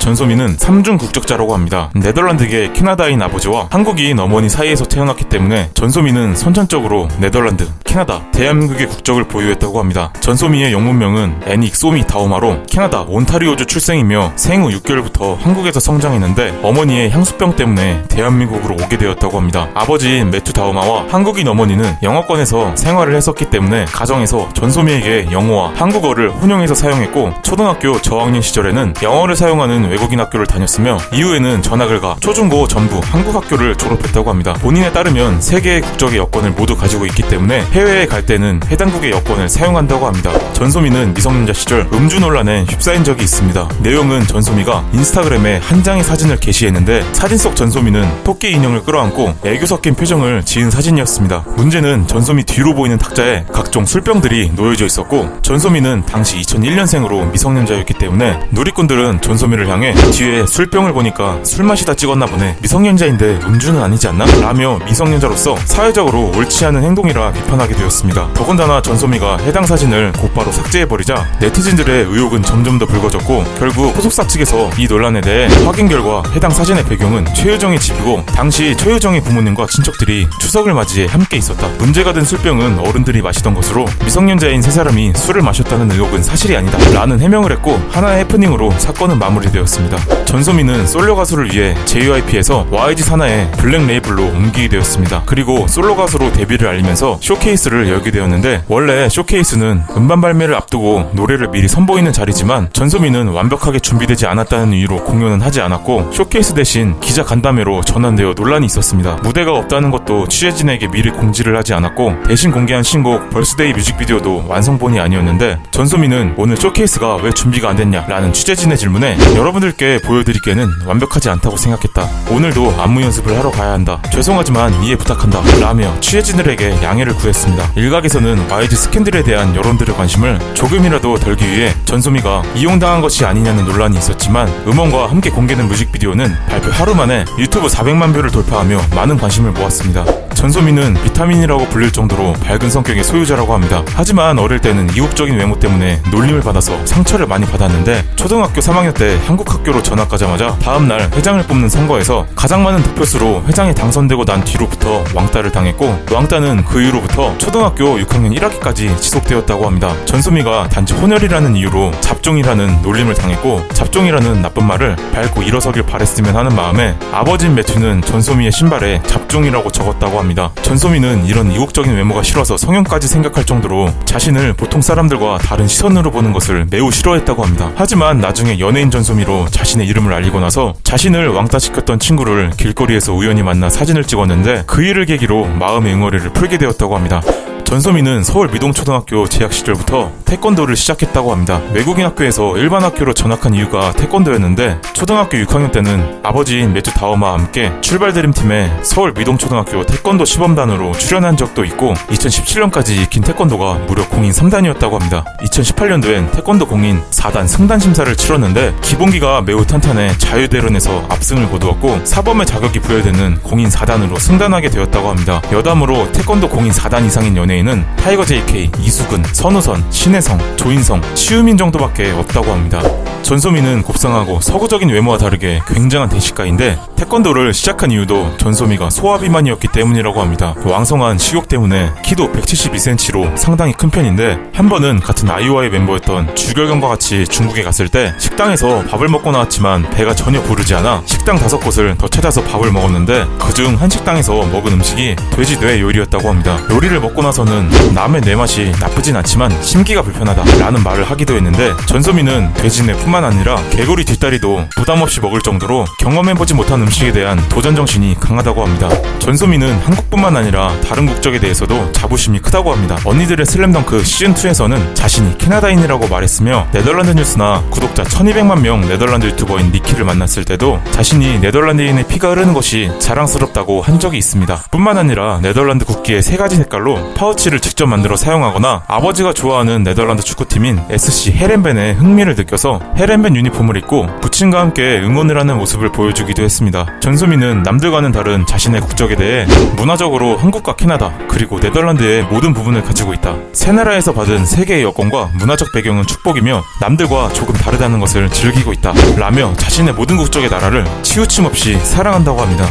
전소민은 3중 국적자라고 합니다. 네덜란드계 캐나다인 아버지와 한국인 어머니 사이에서 태어났기 때문에 전소민은 선천적으로 네덜란드, 캐나다, 대한민국의 국적을 보유했다고 합니다. 전소민의 영문명은 애닉 소미 다오마로 캐나다 온타리오주 출생이며 생후 6개월부터 한국에서 성장했는데 어머니의 향수병 때문에 대한민국으로 오게 되었다고 합니다. 아버지인 매튜 다오마와 한국인 어머니는 영어권에서 생활을 했었기 때문에 가정에서 전소미에게 영어와 한국어를 혼용해서 사용했고 초등학교 저학년 시절에는 영어를 사용하는 외국인 학교를 다녔으며 이후에는 전학을 가 초중고 전부 한국 학교를 졸업했다고 합니다. 본인에 따르면 3개의 국적의 여권을 모두 가지고 있기 때문에 해외에 갈 때는 해당국의 여권을 사용한다고 합니다. 전소미는 미성년자 시절 음주 논란에 휩싸인 적이 있습니다. 내용은 전소미가 인스타그램에 한 장의 사진을 게시했는데 사진 속 전소미는 토끼 인형을 끌어안고 애교 섞인 표정을 지은 사진이었습니다. 문제는 전소미 뒤로 보이는 탁자에 각종 술병들이 놓여져 있었고 전소미는 당시 2001년생으로 미성년자였기 때문에 누리꾼들은 전소미를 향해 뒤에 술병을 보니까 술 마시다 찍었나 보네, 미성년자인데 음주는 아니지 않나? 라며 미성년자로서 사회적으로 옳지 않은 행동이라 비판하게 되었습니다. 더군다나 전소미가 해당 사진을 곧바로 삭제해버리자 네티즌들의 의혹은 점점 더 불거졌고 결국 소속사 측에서 이 논란에 대해 확인 결과 해당 사진의 배경은 최유정의 집이고 당시 최유정의 부모님과 친척들이 추석을 맞이해 함께 있었다. 문제가 된 술병은 어른들이 마시던 것으로 미성년자인 3사람이 술을 마셨다는 의혹은 사실이 아니다 라는 해명을 했고 하나의 해프닝으로 사건은 마무리되었습니다. 전소민은 솔로 가수를 위해 JYP에서 YG 산하의 블랙 레이블로 옮기게 되었습니다. 그리고 솔로 가수로 데뷔를 알리면서 쇼케이스를 열게 되었는데 원래 쇼케이스는 음반 발매를 앞두고 노래를 미리 선보이는 자리지만 전소민은 완벽하게 준비되지 않았다는 이유로 공연은 하지 않았고 쇼케이스 대신 기자 간담회로 전환되어 논란이 있었습니다. 무대가 없다는 것도 취재진에게 미리 공지를 하지 않았고 대신 공개한 신곡 벌스데이 뮤직비디오도 완성본이 아니었는데 전소민은 오늘 쇼케이스가 왜 준비가 안 됐냐 라는 취재진의 질문에 여러분들께 보여드리기에는 완벽하지 않다고 생각했다. 오늘도 안무 연습을 하러 가야 한다. 죄송하지만 이해 부탁한다 라며 취재진들에게 양해를 구했습니다. 일각에서는 YG 스캔들에 대한 여론들의 관심을 조금이라도 덜기 위해 전소미가 이용당한 것이 아니냐는 논란이 있었지만 음원과 함께 공개된 뮤직비디오는 발표 하루 만에 유튜브 400만 뷰를 돌파하며 많은 관심을 모았습니다. 전소미는 비타민이라고 불릴 정도로 밝은 성격의 소유자라고 합니다. 하지만 어릴 때는 이국적인 외모 때문에 놀림을 받아서 상처를 많이 받았는데 초등학교 3학년 때 한국 학교로 전학 가자마자 다음날 회장을 뽑는 선거에서 가장 많은 득표수로 회장에 당선되고 난 뒤로부터 왕따를 당했고 왕따는 그 이후로부터 초등학교 6학년 1학기까지 지속되었다고 합니다. 전소미가 단지 혼혈이라는 이유로 잡종이라는 놀림을 당했고 잡종이라는 나쁜 말을 밟고 일어서길 바랬으면 하는 마음에 아버지인 매튜는 전소미의 신발에 잡종이라고 적었다고 합니다. 전소미는 이런 이국적인 외모가 싫어서 성형까지 생각할 정도로 자신을 보통 사람들과 다른 시선으로 보는 것을 매우 싫어했다고 합니다. 하지만 나중에 연예인 전소미로 자신의 이름을 알리고 나서 자신을 왕따시켰던 친구를 길거리에서 우연히 만나 사진을 찍었는데 그 일을 계기로 마음의 응어리를 풀게 되었다고 합니다. 전소미는 서울 미동초등학교 재학 시절부터 태권도를 시작했다고 합니다. 외국인 학교에서 일반 학교로 전학한 이유가 태권도였는데 초등학교 6학년 때는 아버지인 매튜 다오마와 함께 출발 드림팀에 서울 미동초등학교 태권도 시범단으로 출연한 적도 있고 2017년까지 익힌 태권도가 무려 공인 3단이었다고 합니다. 2018년도엔 태권도 공인 4단 승단 심사를 치렀는데 기본기가 매우 탄탄해 자유대련에서 압승을 거두었고 사범의 자격이 부여되는 공인 4단으로 승단하게 되었다고 합니다. 여담으로 태권도 공인 4단 이상인 연예인 는 타이거 JK, 이수근, 선우선, 신혜성, 조인성, 시우민 정도밖에 없다고 합니다. 전소미는 곱상하고 서구적인 외모와 다르게 굉장한 대식가인데 태권도를 시작한 이유도 전소미가 소화비만이었기 때문이라고 합니다. 왕성한 식욕 때문에 키도 172cm로 상당히 큰 편인데 한 번은 같은 아이오아이 멤버였던 주결경과 같이 중국에 갔을 때 식당에서 밥을 먹고 나왔지만 배가 전혀 부르지 않아 식당 5곳을 더 찾아서 밥을 먹었는데 그중 한 식당에서 먹은 음식이 돼지 뇌 요리였다고 합니다. 요리를 먹고 나서는 남의 뇌 맛이 나쁘진 않지만 심기가 불편하다 라는 말을 하기도 했는데 전소미는 돼지 뇌뿐만 아니라 개구리 뒷다리도 부담없이 먹을 정도로 경험해보지 못한 음식에 대한 도전정신이 강하다고 합니다. 전소미는 한국뿐만 아니라 다른 국적에 대해서도 자부심이 크다고 합니다. 언니들의 슬램덩크 시즌2에서는 자신이 캐나다인이라고 말했으며 네덜란드 뉴스나 구독자 1200만 명 네덜란드 유튜버인 니키를 만났을 때도 자신이 네덜란드인의 피가 흐르는 것이 자랑스럽다고 한 적이 있습니다. 뿐만 아니라 네덜란드 국기의 3가지 색깔로 파우치 셔츠를 직접 만들어 사용하거나 아버지가 좋아하는 네덜란드 축구팀인 SC 헤렌벤에 흥미를 느껴서 헤렌벤 유니폼을 입고 부친과 함께 응원을 하는 모습을 보여주기도 했습니다. 전소민은 남들과는 다른 자신의 국적에 대해 문화적으로 한국과 캐나다 그리고 네덜란드의 모든 부분을 가지고 있다. 세 나라에서 받은 세계의 여권과 문화적 배경은 축복이며 남들과 조금 다르다는 것을 즐기고 있다 라며 자신의 모든 국적의 나라를 치우침 없이 사랑한다고 합니다.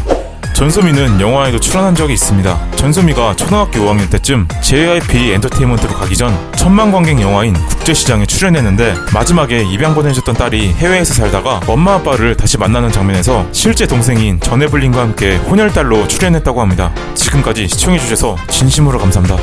전소미는 영화에도 출연한 적이 있습니다. 전소미가 초등학교 5학년 때쯤 JYP 엔터테인먼트로 가기 전 천만 관객 영화인 국제시장에 출연했는데 마지막에 입양 보내줬던 딸이 해외에서 살다가 엄마 아빠를 다시 만나는 장면에서 실제 동생인 전에블린과 함께 혼혈딸로 출연했다고 합니다. 지금까지 시청해주셔서 진심으로 감사합니다.